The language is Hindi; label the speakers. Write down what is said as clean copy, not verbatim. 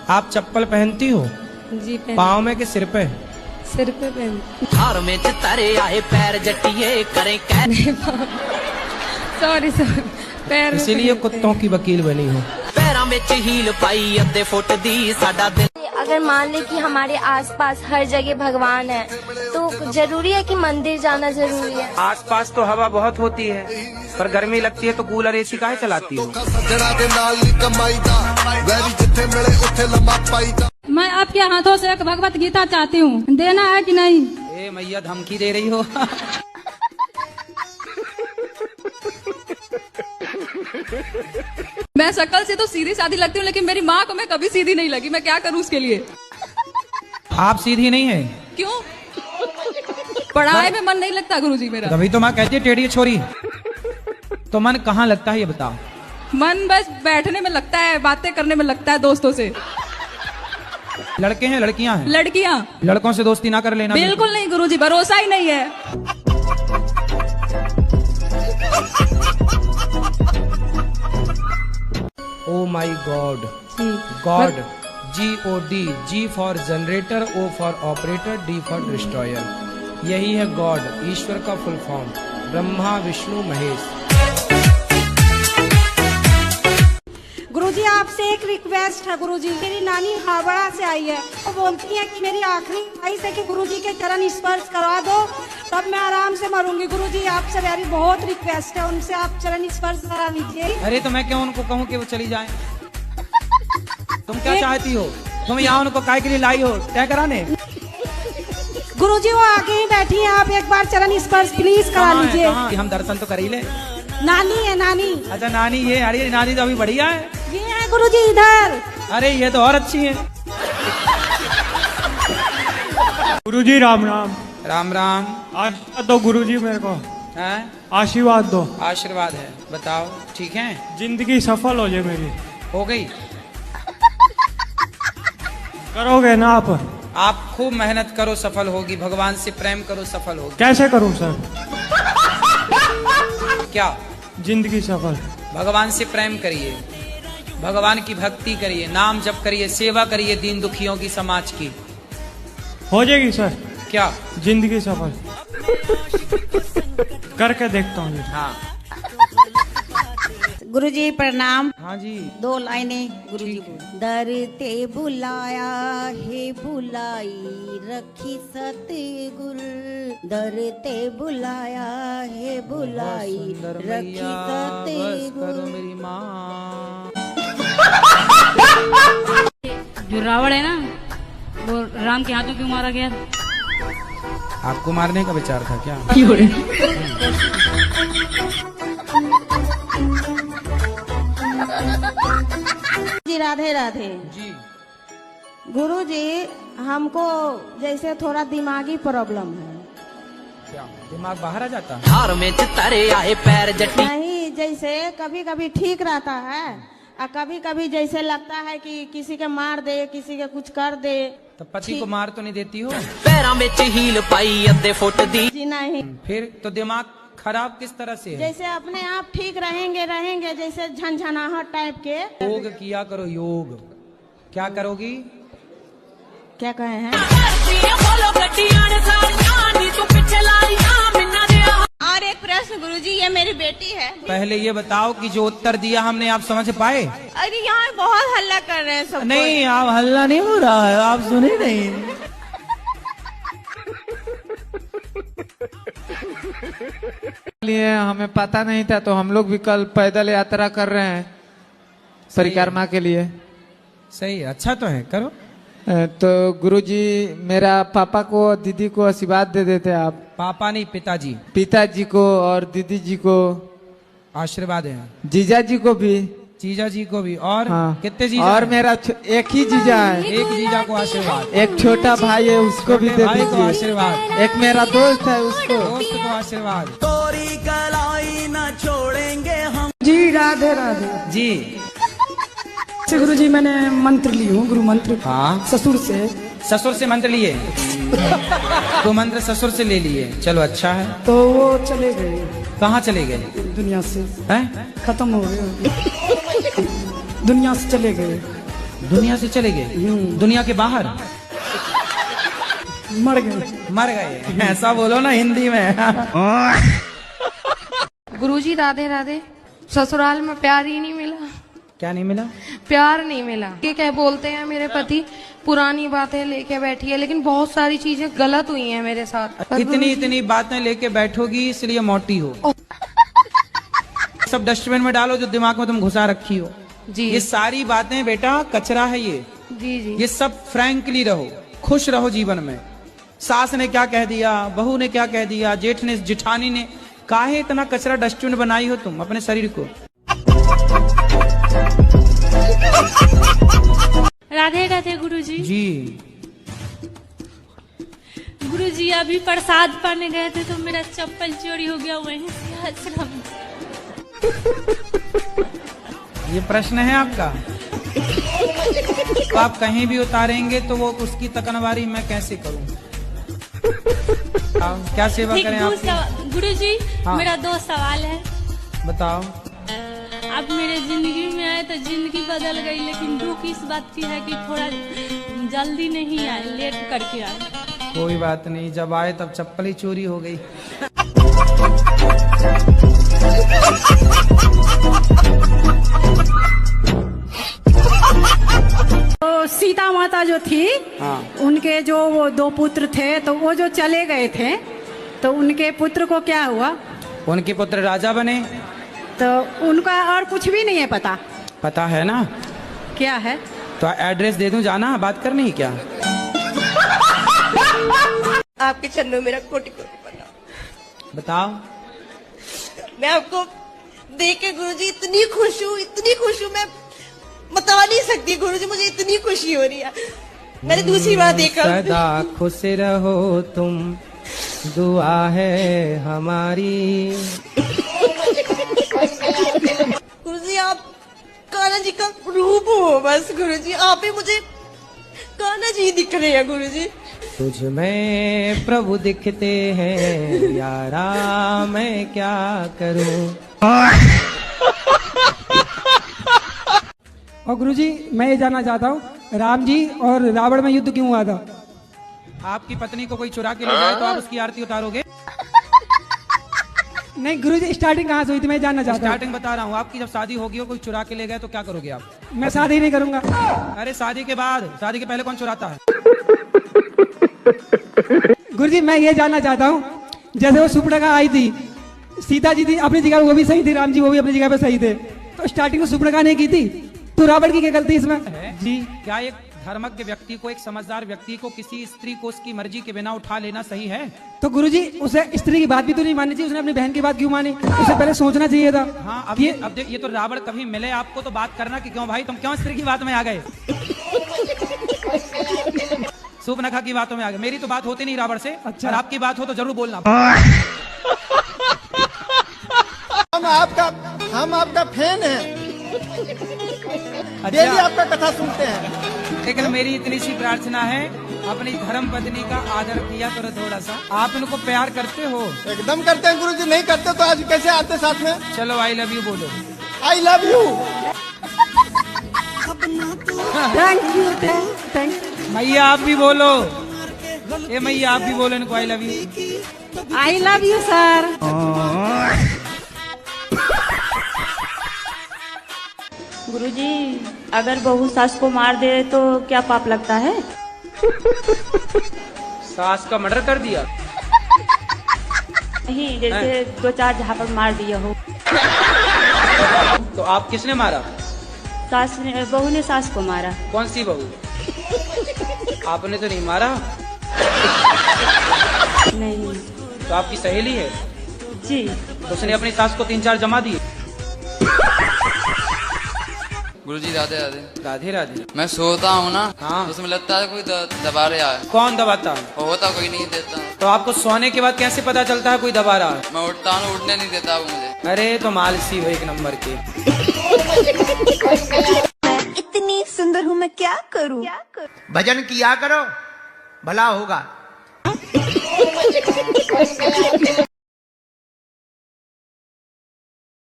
Speaker 1: आप चप्पल पहनती हो?
Speaker 2: जी पहन।
Speaker 1: पाँव में कि सिर पे?
Speaker 2: सिर पे पहन।
Speaker 3: हार में तारे आए पैर जटिए करें
Speaker 2: सॉरी पैर।
Speaker 1: इसीलिए कुत्तों की वकील बनी हो।
Speaker 3: पैरों में हील पाई अद्धे फुट दी साडा दिल।
Speaker 4: अगर मान ले कि हमारे आसपास हर जगह भगवान है तो जरूरी है कि मंदिर जाना जरूरी है।
Speaker 1: आसपास तो हवा बहुत होती है, पर गर्मी लगती है तो कूलर एसी काहे चलाती हो?
Speaker 5: मैं आपके हाथों से एक भगवत गीता चाहती हूँ, देना है कि नहीं?
Speaker 1: ए मैया धमकी दे रही हो?
Speaker 6: मैं शक्ल से तो सीधी सादी लगती हूँ, लेकिन मेरी माँ को मैं कभी सीधी नहीं लगी। मैं क्या करूँ उसके लिए?
Speaker 1: आप सीधी नहीं है?
Speaker 6: क्यों? पढ़ाई में मन नहीं लगता गुरुजी मेरा।
Speaker 1: तभी तो माँ कहती है टेढ़ी छोरी। तो मन कहाँ लगता है ये बताओ?
Speaker 6: मन बस बैठने में लगता है, बातें करने में लगता है दोस्तों से।
Speaker 1: लड़के हैं लड़कियां हैं?
Speaker 6: लड़कियां।
Speaker 1: लड़कों से दोस्ती ना कर लेना।
Speaker 6: बिल्कुल नहीं गुरुजी, भरोसा ही नहीं है।
Speaker 1: Oh my god. God, GOD, G for generator, O for operator, D for destroyer. यही है गॉड, ईश्वर का फुल फॉर्म। ब्रह्मा विष्णु महेश।
Speaker 7: गुरुजी आपसे एक रिक्वेस्ट है गुरुजी। मेरी नानी हावड़ा से आई है, वो बोलती है कि मेरी आखिरी ख्वाहिश है कि गुरुजी के चरण स्पर्श करवा दो, तब मैं आराम से मरूंगी। गुरुजी आपसे मेरी बहुत रिक्वेस्ट है, उनसे आप चरण स्पर्श करा लीजिए।
Speaker 1: अरे तो मैं क्यों उनको कहूँ कि वो चली जाएं? तुम क्या चाहती हो? तुम यहाँ उनको काय के लिए लाई हो? तय कराने?
Speaker 7: गुरुजी वो आगे ही बैठी है, आप एक बार चरण स्पर्श प्लीज करा लीजिए।
Speaker 1: हम दर्शन तो कर ही ले।
Speaker 7: नानी है नानी।
Speaker 1: अच्छा नानी ये, अरे नानी तो अभी बढ़िया है।
Speaker 7: ये है गुरुजी इधर।
Speaker 1: अरे ये तो और अच्छी है।
Speaker 8: गुरुजी राम राम।
Speaker 1: राम राम।
Speaker 8: आशीर्वाद दो गुरुजी मेरे को।
Speaker 1: हैं?
Speaker 8: आशीर्वाद दो।
Speaker 1: आशीर्वाद है, बताओ ठीक है?
Speaker 8: जिंदगी सफल हो जाए मेरी।
Speaker 1: हो गई?
Speaker 8: करोगे ना आप?
Speaker 1: आप खूब मेहनत करो, सफल होगी। भगवान से प्रेम करो, सफल होगी।
Speaker 8: कैसे करूं सर?
Speaker 1: क्या?
Speaker 8: जिंदगी सफल।
Speaker 1: भगवान से प्रेम करिए, भगवान की भक्ति करिए, नाम जप करिए, सेवा करिए दीन दुखियों की, समाज की।
Speaker 8: हो जाएगी सर।
Speaker 1: क्या?
Speaker 8: जिंदगी सफल। करके देखता हूँ।
Speaker 1: हाँ
Speaker 7: गुरुजी प्रणाम।
Speaker 1: हाँ जी।
Speaker 7: 2 लाइनें गुरुजी को। दर ते बुलाया हे बुलाई रखी सतगुरु, दर ते बुलाया हे बुलाई रखी सतगुरु।
Speaker 1: मेरी माँ
Speaker 5: जो रावण है ना, वो राम के हाथों क्यों मारा गया?
Speaker 1: आपको मारने का विचार था क्या?
Speaker 7: जी राधे राधे
Speaker 1: जी।
Speaker 7: गुरुजी हमको जैसे थोड़ा दिमागी प्रॉब्लम है।
Speaker 1: क्या दिमाग बाहर आ जाता है?
Speaker 3: हार में तारे आए पैर जटिए।
Speaker 7: नहीं, जैसे कभी कभी ठीक रहता है और कभी कभी जैसे लगता है कि किसी के मार दे, किसी के कुछ कर दे।
Speaker 1: तो पति को मार तो नहीं देती हो?
Speaker 3: पैरों में हील पाई अद्धे फुट दी।
Speaker 7: जी नहीं।
Speaker 1: फिर तो दिमाग खराब किस तरह से है?
Speaker 7: जैसे अपने आप ठीक रहेंगे जैसे झंझनाहट टाइप के।
Speaker 1: योग किया करो, योग। क्या करोगी?
Speaker 7: क्या कहे हैं?
Speaker 4: और एक प्रश्न गुरुजी, ये मेरी बेटी है।
Speaker 1: पहले ये बताओ कि जो उत्तर दिया हमने आप समझ पाए?
Speaker 4: अरे यहाँ बहुत हल्ला कर रहे हैं सब।
Speaker 1: नहीं, आप हल्ला नहीं हो रहा है, आप सुने नहीं।
Speaker 9: लिए हमें पता नहीं था, तो हम लोग भी कल पैदल यात्रा कर रहे हैं परिक्रमा के लिए।
Speaker 1: सही, अच्छा तो है, करो।
Speaker 9: तो गुरुजी मेरा पापा को दीदी को आशीर्वाद दे देते आप।
Speaker 1: पापा नहीं, पिताजी।
Speaker 9: पिताजी को और दीदी जी को
Speaker 1: आशीर्वाद है।
Speaker 9: जीजा जी को भी।
Speaker 1: जीजा जी को भी। और
Speaker 9: हाँ।
Speaker 1: कितने जीजा?
Speaker 9: और मेरा एक ही जीजा है।
Speaker 1: एक जीजा को आशीर्वाद।
Speaker 9: एक छोटा भाई है, उसको भी दे
Speaker 1: भाई को
Speaker 9: दीजिए
Speaker 1: आशीर्वाद।
Speaker 9: एक मेरा दोस्त है, उसको।
Speaker 1: दोस्त को आशीर्वाद।
Speaker 3: तोरी कलाई न छोड़ेंगे हम।
Speaker 5: जी राधे राधे
Speaker 1: जी।
Speaker 5: गुरु जी मैंने मंत्र ली हूँ, गुरु मंत्र।
Speaker 1: हाँ।
Speaker 5: ससुर से।
Speaker 1: ससुर से मंत्र लिए? तो मंत्र ससुर से ले लिए, चलो अच्छा है।
Speaker 5: तो वो चले गए।
Speaker 1: कहाँ चले गए?
Speaker 5: दुनिया से।
Speaker 1: हैं?
Speaker 5: खत्म हो गए, दुनिया से चले गए।
Speaker 1: दुनिया से चले गए? दुनिया के बाहर?
Speaker 8: मर गए।
Speaker 1: मर गए? ऐसा बोलो ना हिंदी में।
Speaker 2: गुरुजी राधे राधे। ससुराल में प्यार ही नहीं मिला।
Speaker 1: क्या नहीं मिला?
Speaker 2: प्यार नहीं मिला। ये क्या बोलते हैं मेरे पति, पुरानी बातें लेके बैठी है, लेकिन बहुत सारी चीजें गलत हुई हैं मेरे साथ।
Speaker 1: इतनी बातें लेके बैठोगी इसलिए मोटी हो। सब डस्टबिन में डालो जो दिमाग में तुम घुसा रखी हो।
Speaker 2: जी
Speaker 1: ये सारी बातें बेटा कचरा है ये।
Speaker 2: जी जी।
Speaker 1: ये सब फ्रैंकली रहो, खुश रहो जीवन में। सास ने क्या कह दिया, बहू ने क्या कह दिया, जेठ ने, जिठानी ने, काहे इतना कचरा डस्टबिन बनाई हो तुम अपने शरीर को।
Speaker 5: राधे राधे गुरुजी।
Speaker 1: जी
Speaker 5: गुरुजी अभी प्रसाद पाने गए थे तो मेरा चप्पल चोरी हो गया वहीं से आश्रम।
Speaker 1: ये प्रश्न है आपका? तो आप कहीं भी उतारेंगे तो वो उसकी तकनवारी मैं कैसे करूं? क्या सेवा करें आपकी?
Speaker 5: गुरुजी
Speaker 1: हाँ।
Speaker 5: मेरा 2 सवाल है।
Speaker 1: बताओ।
Speaker 5: आप मेरे जिंदगी में आए तो जिंदगी बदल गई, लेकिन दुख इस बात की है कि थोड़ा जल्दी नहीं आए, लेट करके आए।
Speaker 1: कोई बात नहीं, जब आए तब चप्पल ही चोरी हो गई।
Speaker 7: तो सीता माता जो थी,
Speaker 1: हाँ।
Speaker 7: उनके जो वो 2 पुत्र थे, तो वो जो चले गए थे, तो उनके पुत्र को क्या हुआ?
Speaker 1: उनके पुत्र राजा बने।
Speaker 7: तो उनका और कुछ भी नहीं है पता?
Speaker 1: पता है ना?
Speaker 7: क्या है?
Speaker 1: तो एड्रेस दे दूं, जाना बात करनी है क्या?
Speaker 10: आपके चरणों मेरा कोटि कोटि प्रणाम।
Speaker 1: बताओ।
Speaker 10: मैं आपको देख के गुरुजी इतनी खुश हूँ, मैं बता नहीं सकती गुरुजी, मुझे इतनी खुशी हो रही है। मैंने दूसरी बार देखा।
Speaker 1: सदा खुश रहो तुम, दुआ है हमारी।
Speaker 10: गुरुजी आप कान्हा जी का रूप हो बस। गुरुजी आप ही मुझे कान्हा जी दिख रहे हैं। गुरुजी
Speaker 1: तुझ में प्रभु दिखते हैं यारा, मैं क्या करूं।
Speaker 8: और गुरुजी मैं ये जानना चाहता हूँ, राम जी और रावण में युद्ध क्यों हुआ था?
Speaker 1: आपकी पत्नी को कोई चुरा के ले जाए तो आप उसकी आरती उतारोगे?
Speaker 8: नहीं गुरुजी, स्टार्टिंग कहाँ से हुई थी मैं जानना चाहता हूँ।
Speaker 1: स्टार्टिंग बता रहा हूँ। आपकी जब शादी होगी और कोई चुरा के ले गए तो क्या करोगे आप?
Speaker 8: मैं शादी नहीं करूंगा।
Speaker 1: अरे शादी के बाद, शादी के पहले कौन चुराता है?
Speaker 8: गुरुजी मैं ये जानना चाहता हूँ, जैसे वो सुपर्णखा आई थी, सीता जी थी अपनी जगह, वो भी सही थी, राम जी वो भी अपनी जगह पे सही थे, तो स्टार्टिंग में सुपर्णखा ने की थी, तो रावण की क्या गलती इसमें?
Speaker 1: जी क्या एक धर्मज्ञ व्यक्ति को, एक समझदार व्यक्ति को किसी स्त्री को उसकी मर्जी के बिना उठा लेना सही है? तो
Speaker 8: गुरुजी उसे स्त्री की बात भी तो नहीं माननी चाहिए, उसने अपनी बहन की बात क्यों मानी? उसे पहले सोचना चाहिए था।
Speaker 1: हाँ अब ये तो रावण कभी मिले आपको तो बात करना कि क्यों भाई तुम क्यों स्त्री की बात में आ गए? सुपर्णखा की बातों में आ गए। मेरी तो बात होती नहीं रावण से। अच्छा, और आपकी बात हो तो जरूर बोलना।
Speaker 11: हम आपका फैन हैं। डेली आपका कथा सुनते हैं।
Speaker 1: लेकिन मेरी इतनी सी प्रार्थना है, अपनी धर्म पत्नी का आदर किया करो थोड़ा सा। आप इनको प्यार करते हो?
Speaker 11: एकदम करते हैं गुरुजी, नहीं करते तो आज कैसे आते साथ में?
Speaker 1: चलो आई लव यू बोलो।
Speaker 11: आई लव यू।
Speaker 7: Thank you.
Speaker 1: मैया आप भी बोलो। ए मैया आप भी बोलो इनको I love you.
Speaker 7: I love you sir.
Speaker 12: Guruji अगर बहू सास को मार दे तो क्या पाप लगता है?
Speaker 1: सास का मर्डर कर दिया?
Speaker 12: नहीं, जैसे 2-4 झापड़ मार दिया हो।
Speaker 1: तो आप किसने मारा?
Speaker 12: सास ने, बहू ने सास को मारा।
Speaker 1: कौन सी बहू? आपने तो नहीं मारा?
Speaker 12: नहीं।
Speaker 1: तो आपकी सहेली है?
Speaker 12: जी।
Speaker 1: तो उसने अपनी सास को 3-4 जमा दिए?
Speaker 13: गुरुजी राधे राधे।
Speaker 1: राधे राधे।
Speaker 13: मैं सोता हूँ ना,
Speaker 1: हाँ।
Speaker 13: उसमें लगता है कोई दबा रहा है।
Speaker 1: कौन दबाता?
Speaker 13: होता कोई नहीं देता।
Speaker 1: तो आपको सोने के बाद कैसे पता चलता है कोई दबा रहा है?
Speaker 13: मैं उठता हूँ, उठने नहीं देता वो मुझे।
Speaker 1: अरे तो मालसी हो एक नंबर के।
Speaker 10: इतनी सुंदर हूँ मैं क्या करूँ?
Speaker 11: भजन किया करो, भला होगा।